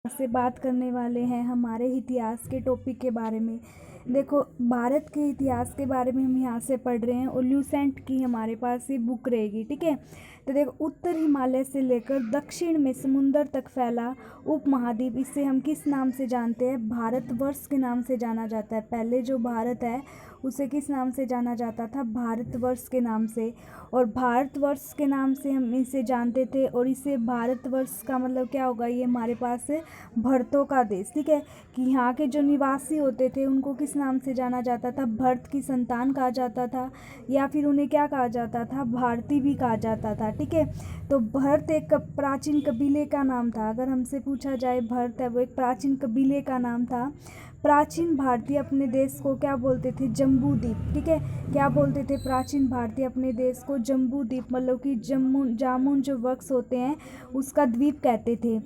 से बात करने वाले हैं हमारे इतिहास के टॉपिक के बारे में। देखो, भारत के इतिहास के बारे में हम यहाँ से पढ़ रहे हैं और ल्यूसेंट की हमारे पास ये बुक रहेगी, ठीक है। तो देखो, उत्तर हिमालय से लेकर दक्षिण में समुंदर तक फैला उपमहाद्वीप, इसे हम किस नाम से जानते हैं? भारतवर्ष के नाम से जाना जाता है। पहले जो भारत है उसे किस नाम से जाना जाता था? भारतवर्ष के नाम से। और भारतवर्ष के नाम से हम इसे जानते थे। और इसे भारतवर्ष का मतलब क्या होगा? ये हमारे पास भरतों का देश, ठीक है। कि यहाँ के जो निवासी होते थे उनको किस नाम से जाना जाता था? भरत की संतान कहा जाता था, या फिर उन्हें क्या कहा जाता था? भारती भी कहा जाता था, ठीक है। तो भरत एक प्राचीन कबीले का नाम था। अगर हमसे पूछा जाए, भरत है वो एक प्राचीन कबीले का नाम था। प्राचीन भारतीय अपने देश को क्या बोलते थे? जम्बू द्वीप, ठीक है। क्या बोलते थे प्राचीन भारतीय अपने देश को? जम्बू द्वीप, मतलब कि जामुन जो वृक्ष होते हैं उसका द्वीप कहते थे।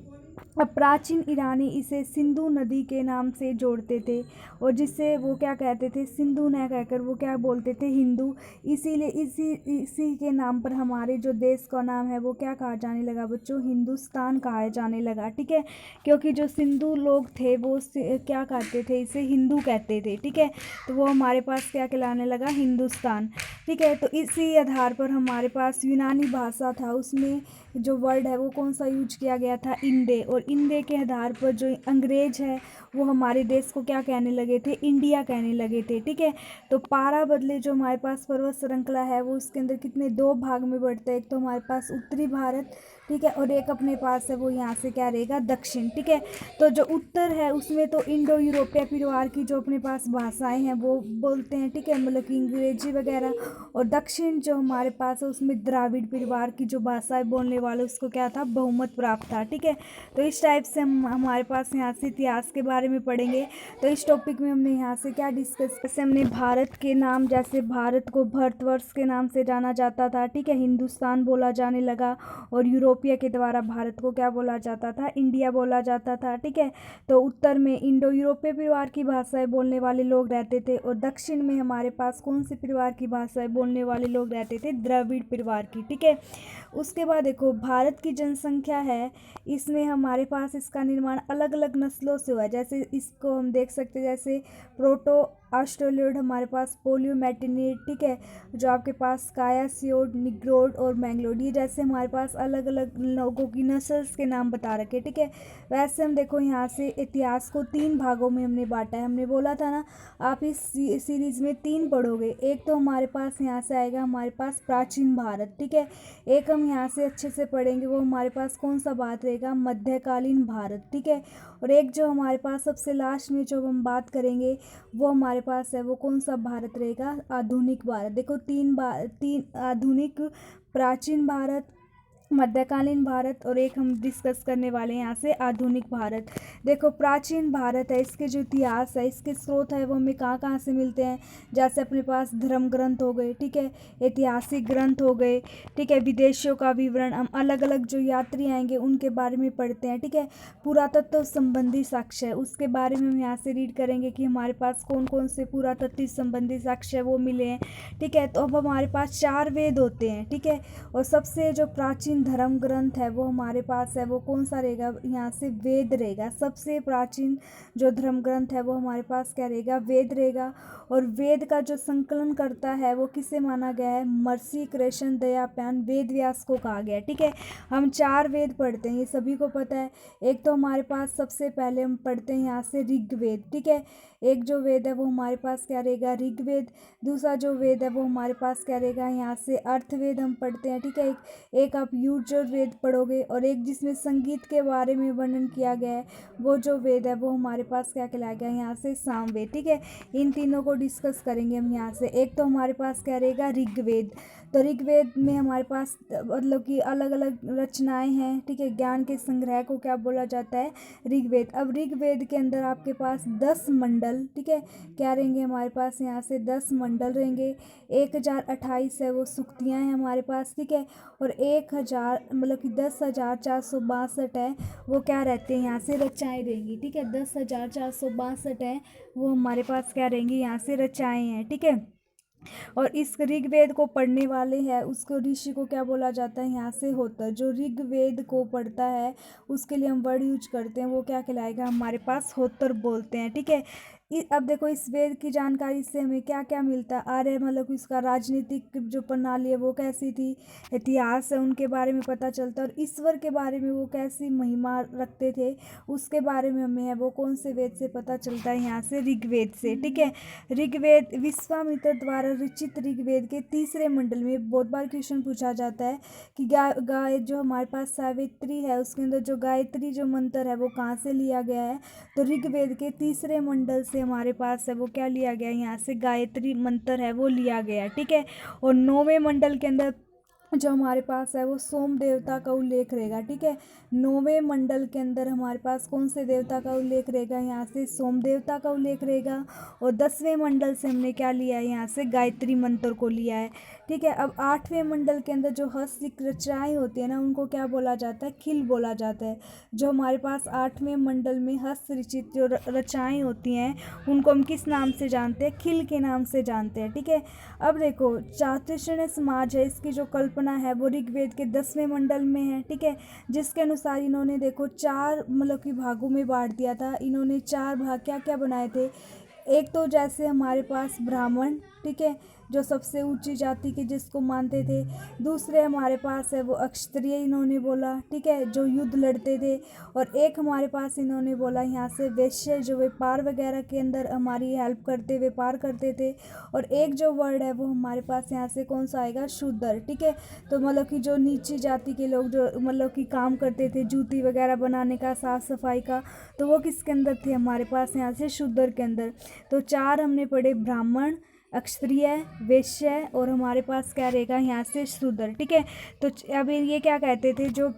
अब प्राचीन ईरानी इसे सिंधु नदी के नाम से जोड़ते थे, और जिससे वो क्या कहते थे? सिंधु न कहकर वो क्या बोलते थे? हिंदू। इसीलिए इसी के नाम पर हमारे जो देश का नाम है वो क्या कहा जाने लगा बच्चों? हिंदुस्तान कहा जाने लगा, ठीक है। क्योंकि जो सिंधु लोग थे वो क्या कहते थे? इसे हिंदू कहते थे, ठीक है। तो वो हमारे पास क्या कहलाने लगा? हिंदुस्तान, ठीक है। तो इसी आधार पर हमारे पास यूनानी भाषा था, उसमें जो वर्ड है वो कौन सा यूज किया गया था? इंडे। और इंडे के आधार पर जो अंग्रेज है वो हमारे देश को क्या कहने लगे थे? इंडिया कहने लगे थे, ठीक है। तो पारा बदले जो हमारे पास पर्वत श्रृंखला है वो उसके अंदर कितने दो भाग में बढ़ते हैं। एक तो हमारे पास उत्तरी भारत, ठीक है, और एक अपने पास है वो यहाँ से क्या रहेगा? दक्षिण, ठीक है। तो जो उत्तर है उसमें तो इंडो यूरोपीय परिवार की जो अपने पास भाषाएं हैं वो बोलते हैं, ठीक है, मतलब कि अंग्रेजी वगैरह। और दक्षिण जो हमारे पास है उसमें द्राविड़ परिवार की जो भाषाएं बोलने वाले उसको क्या था? बहुमत प्राप्त था, ठीक है। तो इस टाइप से हम हमारे पास यहाँ से इतिहास के बारे में पढ़ेंगे। तो इस टॉपिक में हमने यहाँ से क्या डिस्कस, जैसे हमने भारत के नाम, जैसे भारत को भारतवर्ष के नाम से जाना जाता था, ठीक है, हिंदुस्तान बोला जाने लगा। और यूरोपीय के द्वारा भारत को क्या बोला जाता था? इंडिया बोला जाता था, ठीक है। तो उत्तर में इंडो यूरोपीय परिवार की भाषाएं बोलने वाले लोग रहते थे, और दक्षिण में हमारे पास कौन से परिवार की भाषाएं बोलने वाले लोग रहते थे? द्रविड़ परिवार की, ठीक है। उसके बाद देखो, भारत की जनसंख्या है, इसमें हमारे पास इसका निर्माण अलग अलग नस्लों से हुआ है। जैसे इसको हम देख सकते हैं, जैसे प्रोटो ऑस्ट्रेलियोड, हमारे पास पोलियो मैटिनेट, ठीक है, जो आपके पास कायासियोड, निग्रोड और मैंगलोड, ये जैसे हमारे पास अलग अलग लोगों की नस्ल्स के नाम बता रखे, ठीक है। वैसे हम देखो यहाँ से इतिहास को 3 भागों में हमने बांटा है। हमने बोला था ना, आप इस सीरीज में 3 पढ़ोगे। एक तो हमारे पास यहाँ से आएगा हमारे पास प्राचीन भारत, ठीक है। एक हम यहाँ से अच्छे से पढ़ेंगे, वो हमारे पास कौन सा बात रहेगा? मध्यकालीन भारत, ठीक है। और एक जो हमारे पास सबसे लास्ट में जो हम बात करेंगे वो हमारे पास है वो कौन सा भारत रहेगा? आधुनिक भारत। देखो, 3 आधुनिक, प्राचीन भारत, मध्यकालीन भारत, और एक हम डिस्कस करने वाले हैं यहाँ से आधुनिक भारत। देखो, प्राचीन भारत है, इसके जो इतिहास है, इसके स्रोत है वो हमें कहाँ कहाँ से मिलते हैं? जैसे अपने पास धर्म ग्रंथ हो गए, ठीक है, ऐतिहासिक ग्रंथ हो गए, ठीक है, विदेशियों का विवरण, हम अलग अलग जो यात्री आएंगे उनके बारे में पढ़ते हैं, ठीक है। पुरातत्व संबंधी साक्ष्य है, उसके बारे में हम यहाँ से रीड करेंगे कि हमारे पास कौन कौन से पुरातत्व संबंधी साक्ष्य वो मिले हैं, ठीक है। तो अब हमारे पास 4 वेद होते हैं, ठीक है। और सबसे जो प्राचीन धर्म ग्रंथ है वो हमारे पास है वो कौन सा रहेगा? यहाँ से वेद रहेगा। सबसे प्राचीन जो धर्म ग्रंथ है वो हमारे पास क्या रहेगा? वेद रहेगा। और वेद का जो संकलन करता है वो किसे माना गया है? महर्षि कृष्ण दयापान वेद व्यास को कहा गया है, ठीक है। हम 4 वेद पढ़ते हैं, ये सभी को पता है। एक तो हमारे पास सबसे पहले हम पढ़ते हैं यहाँ से ऋग्वेद, ठीक है। एक जो वेद है वो हमारे पास क्या रहेगा? ऋग्वेद। दूसरा जो वेद है वो हमारे पास क्या रहेगा? यहाँ से अर्थवेद हम पढ़ते हैं, ठीक है। एक आप यजुर्वेद पढ़ोगे, और एक जिसमें संगीत के बारे में वर्णन किया गया है वो जो वेद है वो हमारे पास क्या कहलाया गया? यहाँ से सामवेद, ठीक है। इन तीनों को डिस्कस करेंगे हम यहाँ से। एक तो हमारे पास क्या रहेगा? ऋग्वेद। तो ऋग्वेद में हमारे पास मतलब कि अलग अलग रचनाएं हैं, ठीक है, ज्ञान के संग्रह को क्या बोला जाता है? ऋग्वेद। अब ऋग्वेद के अंदर आपके पास 10 मंडल, ठीक है, क्या रहेंगे हमारे पास? यहाँ से 10 मंडल रहेंगे। 1028 है वो सुक्तियाँ हैं हमारे पास, ठीक है। और 1000 मतलब कि 10,462 है वो क्या रहते हैं? यहाँ से रचाएँ रहेंगी, ठीक है। 10,462 है वो हमारे पास क्या रहेंगी? यहाँ से रचाएँ हैं, ठीक है। और इस ऋग्वेद को पढ़ने वाले हैं उसको ऋषि को क्या बोला जाता है, यहाँ से होता है। जो ऋग्वेद को पढ़ता है उसके लिए हम वर्ड यूज करते हैं, वो क्या कहलाएगा, हमारे पास होतर बोलते हैं, ठीक है। अब देखो इस वेद की जानकारी से हमें क्या क्या मिलता है, आर्य मतलब इसका राजनीतिक जो प्रणाली है वो कैसी थी, इतिहास है उनके बारे में पता चलता है, और ईश्वर के बारे में वो कैसी महिमा रखते थे उसके बारे में हमें है वो कौन से वेद से पता चलता है, यहाँ से ऋग्वेद से, ठीक है। ऋग्वेद विश्वामित्र द्वारा रचित ऋग्वेद के तीसरे मंडल में बहुत बार क्वेश्चन पूछा जाता है कि गाय जो हमारे पास सावित्री है उसके अंदर जो गायत्री जो मंत्र है वो कहाँ से लिया गया है, तो ऋग्वेद के तीसरे मंडल से हमारे पास है वो क्या लिया गया, यहाँ से गायत्री मंत्र है वो लिया गया, ठीक है। और 9वें मंडल के अंदर जो हमारे पास है वो सोम देवता का उल्लेख रहेगा, ठीक है। 9वें मंडल के अंदर हमारे पास कौन से देवता का उल्लेख रहेगा, यहाँ से सोम देवता का उल्लेख रहेगा। और 10वें मंडल से हमने क्या लिया है, यहाँ से गायत्री मंत्र को लिया है, ठीक है। अब 8वें मंडल के अंदर जो हस्त रचनाएँ होती है ना उनको क्या बोला जाता है, खिल बोला जाता है। जो हमारे पास 8वें मंडल में हस्त रचित जो रचनाएँ होती हैं उनको हम किस नाम से जानते हैं, खिल के नाम से जानते हैं, ठीक है। अब देखो चातुर्वर्ण्य समाज है इसकी जो कल्पना है वो ऋग्वेद के 10वें मंडल में है, ठीक है। जिसके अनुसार इन्होंने देखो 4 मतलब कि भागों में बांट दिया था, इन्होंने 4 भाग क्या क्या बनाए थे, एक तो जैसे हमारे पास ब्राह्मण, ठीक है, जो सबसे ऊंची जाति के जिसको मानते थे। दूसरे हमारे पास है वो क्षत्रिय इन्होंने बोला, ठीक है, जो युद्ध लड़ते थे। और एक हमारे पास इन्होंने बोला यहाँ से वैश्य जो व्यापार वगैरह के अंदर हमारी हेल्प करते व्यापार करते थे। और एक जो वर्ड है वो हमारे पास यहाँ से कौन सा आएगा, शूद्र, ठीक है। तो मतलब कि जो नीची जाति के लोग जो मतलब कि काम करते थे जूती वगैरह बनाने का, साफ सफाई का, तो वो किसके अंदर थे, हमारे पास यहाँ से शूद्र के अंदर। तो 4 हमने पढ़े, ब्राह्मण, क्षत्रिय, वैश्य और हमारे पास क्या रहेगा यहाँ से शूद्र, ठीक है। तो अब ये क्या कहते थे, जो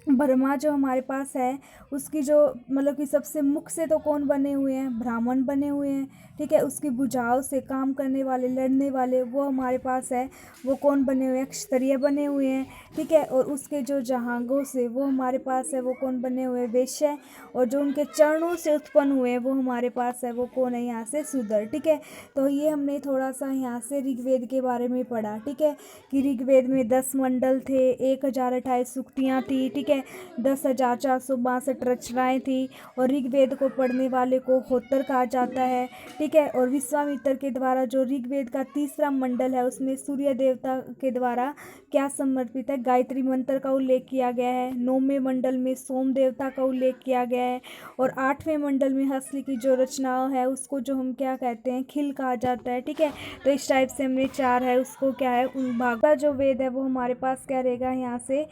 ब्रह्मा जो हमारे पास है उसकी जो मतलब कि सबसे मुख से तो कौन बने हुए हैं, ब्राह्मण बने हुए हैं, ठीक है। उसकी भुजाओं से काम करने वाले लड़ने वाले वो हमारे पास है वो कौन बने हुए हैं, क्षत्रिय बने हुए हैं, ठीक है। और उसके जो जहांगों से वो हमारे पास है वो कौन बने हुए हैं, वैश्य। और जो उनके चरणों से उत्पन्न हुए हैं वो हमारे पास है वो कौन है, यहाँ से शूद्र, ठीक है। तो ये हमने थोड़ा सा यहाँ से ऋग्वेद के बारे में पढ़ा, ठीक है, कि ऋग्वेद में 10 मंडल थे, 1028 सूक्तियाँ थी, ठीक है, 10,462 रचनाएँ थी। और ऋग्वेद को पढ़ने वाले को होतर कहा जाता है, ठीक है। और विश्वामित्र के द्वारा जो ऋग्वेद का तीसरा मंडल है उसमें सूर्य देवता के द्वारा क्या समर्पित है, गायत्री मंत्र का उल्लेख किया गया है। 9वें मंडल में सोम देवता का उल्लेख किया गया है। और 8वें मंडल में हस्त की जो रचनाओं है उसको जो हम क्या कहते हैं, खिल कहा जाता है, ठीक है। तो इस टाइप से हमने 4 है उसको क्या है, उन भाग का जो वेद है वो हमारे पास क्या रहेगा, यहाँ से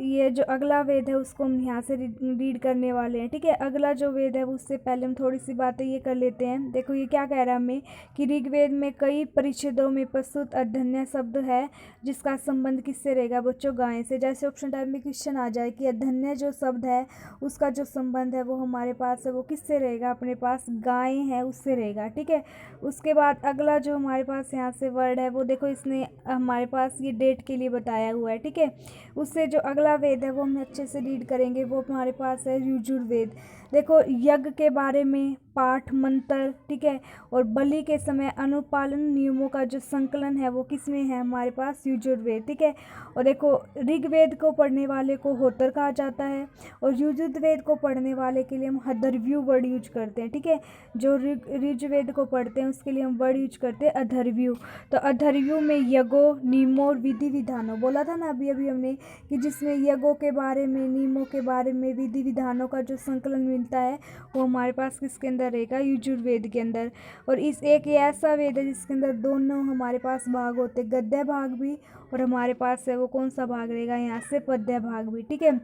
ये जो अगला वेद है उसको हम यहाँ से रीड करने वाले हैं, ठीक है। अगला जो वेद है उससे पहले हम थोड़ी सी बातें ये कर लेते हैं। देखो ये क्या कह रहा है हमें कि ऋग्वेद में कई परिच्छेदों में प्रस्तुत अध्ययन शब्द है जिसका संबंध किससे रहेगा बच्चों, गाय से। जैसे ऑप्शन टाइप में क्वेश्चन आ जाए कि अध्ययन जो शब्द है उसका जो संबंध है वो हमारे पास है वो किससे रहेगा, अपने पास गाय है उससे रहेगा, ठीक है। उसके बाद अगला जो हमारे पास यहाँ से वर्ड है वो देखो इसने हमारे पास ये डेट के लिए बताया हुआ है, ठीक है। उससे जो अगला वेद है वो हम अच्छे से रीड करेंगे, वो हमारे पास है यजुर्वेद। देखो यज्ञ के बारे में पाठ मंत्र, ठीक है, और बलि के समय अनुपालन नियमों का जो संकलन है वो किस में है, हमारे पास यजुर्वेद, ठीक है। और देखो ऋग्वेद को पढ़ने वाले को होतर कहा जाता है और यजुर्वेद को पढ़ने वाले के लिए हम अधर्व्यू वर्ड यूज करते हैं, ठीक है। जो ऋग्वेद को पढ़ते हैं उसके लिए हम वर्ड यूज करते हैं अधर्व्यू। तो अधर्व्यू में यज्ञों, नियमों और विधि विधानों बोला था ना अभी अभी हमने, कि जिसमें यज्ञों के बारे में, नियमों के बारे में, विधि विधानों का जो संकलन मिलता है वो हमारे पास किसके अंदर रहेगा, यजुर्वेद के अंदर। और इस एक ये ऐसा वेद है जिसके अंदर दोनों हमारे पास भाग होते, गद्य भाग भी और हमारे पास है वो कौन सा भाग रहेगा, यहाँ से पद्य भाग भी, ठीक है।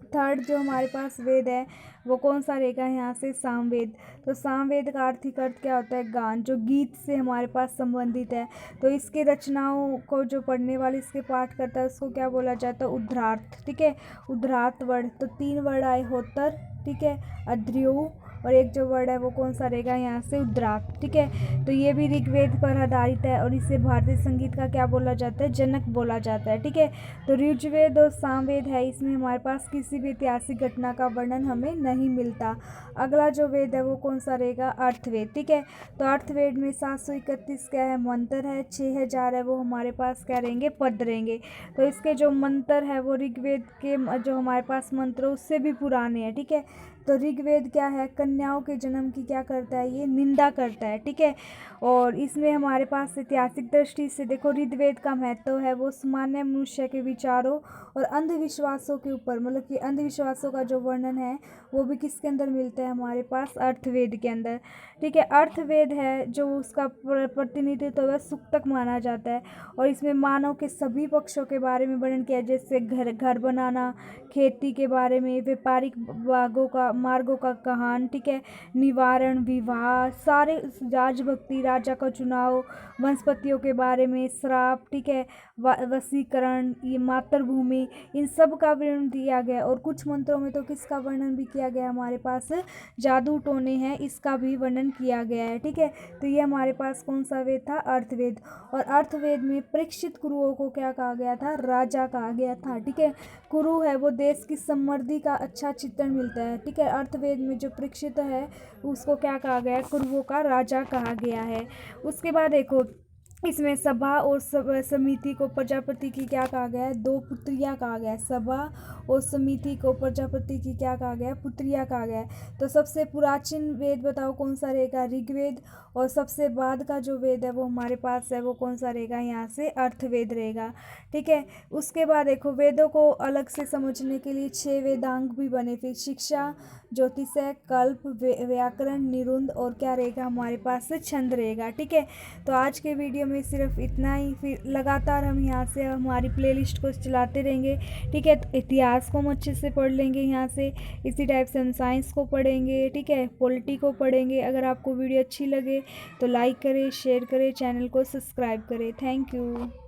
थर्ड जो हमारे पास वेद है वो कौन सा रहेगा, यहाँ से सामवेद। तो सामवेद का आर्थिक अर्थ क्या होता है, गान, जो गीत से हमारे पास संबंधित है। तो इसके रचनाओं को जो पढ़ने वाले इसके पाठ करता है उसको क्या बोला जाता है, उद्धार्थ, ठीक है, उद्धार्थ वर्ड। तो 3 वर्ड आए, होतर, ठीक है, अध्र्यु और एक जो वर्ड है वो कौन सा रहेगा यहाँ से, उद्रात। ठीक है, तो ये भी ऋग्वेद पर आधारित है और इसे भारतीय संगीत का क्या बोला जाता है, जनक बोला जाता है। ठीक है, तो ऋग्वेद और सामवेद है, इसमें हमारे पास किसी भी ऐतिहासिक घटना का वर्णन हमें नहीं मिलता। अगला जो वेद है वो कौन सा रहेगा, अर्थवेद। ठीक है, तो अर्थवेद में 731 क्या है, मंत्र है, 6000 है वो हमारे पास क्या रहेंगे, पद रहेंगे। तो इसके जो मंत्र है वो ऋग्वेद के जो हमारे पास मंत्र उससे भी पुराने हैं। ठीक है, तो ऋग्वेद क्या है, कन्याओं के जन्म की क्या करता है, ये निंदा करता है। ठीक है, और इसमें हमारे पास ऐतिहासिक दृष्टि से देखो ऋग्वेद का महत्व है वो सामान्य मनुष्य के विचारों और अंधविश्वासों के ऊपर, मतलब कि अंधविश्वासों का जो वर्णन है वो भी किसके अंदर मिलता है, हमारे पास अर्थवेद के अंदर। ठीक है, अर्थवेद है जो उसका प्रतिनिधित्व है सुक्तक माना जाता है और इसमें मानव के सभी पक्षों के बारे में वर्णन किया, जैसे घर बनाना, खेती के बारे में, व्यापारिक मार्गों का कहान। ठीक है, निवारण, विवाह, सारे राजभक्ति, राजा का चुनाव, वनस्पतियों के बारे में, श्राप। ठीक है, वशीकरण, ये मातृभूमि, इन सब का वर्णन दिया गया। और कुछ मंत्रों में तो किसका वर्णन भी किया गया, हमारे पास जादू टोने हैं, इसका भी वर्णन किया गया है। ठीक है, तो ये हमारे पास कौन सा वेद था, अर्थवेद। और अर्थवेद में परीक्षित कुरुओं को क्या कहा गया था, राजा कहा गया था। ठीक है, कुरु है वो देश की समृद्धि का अच्छा चित्रण मिलता है। ठीक है, अर्थवेद में जो परीक्षित है उसको क्या कहा गया, कुरुओं का राजा कहा गया है। उसके बाद देखो इसमें सभा और समिति को प्रजापति की क्या कहा गया है, दो पुत्रियां कहा गया है। सभा और समिति को प्रजापति की क्या कहा गया है, पुत्रियां कहा गया है। तो सबसे पुरातन वेद बताओ कौन सा रहेगा, ऋग्वेद। और सबसे बाद का जो वेद है वो हमारे पास है वो कौन सा रहेगा, यहाँ से अर्थवेद रहेगा। ठीक है, उसके बाद देखो वेदों को अलग से समझने के लिए 6 वेदांग भी बने, फिर शिक्षा, ज्योतिषय, कल्प, व्याकरण, निरुंद और क्या रहेगा हमारे पास से छंद रहेगा। ठीक है, तो आज के वीडियो में सिर्फ इतना ही, फिर लगातार हम यहाँ से हमारी प्लेलिस्ट को चलाते रहेंगे। ठीक है, तो इतिहास को हम अच्छे से पढ़ लेंगे यहाँ से, इसी टाइप से हम साइंस को पढ़ेंगे। ठीक है, पॉलिटी को पढ़ेंगे। अगर आपको वीडियो अच्छी लगे तो लाइक करें, शेयर करें, चैनल को सब्सक्राइब करें। Thank you.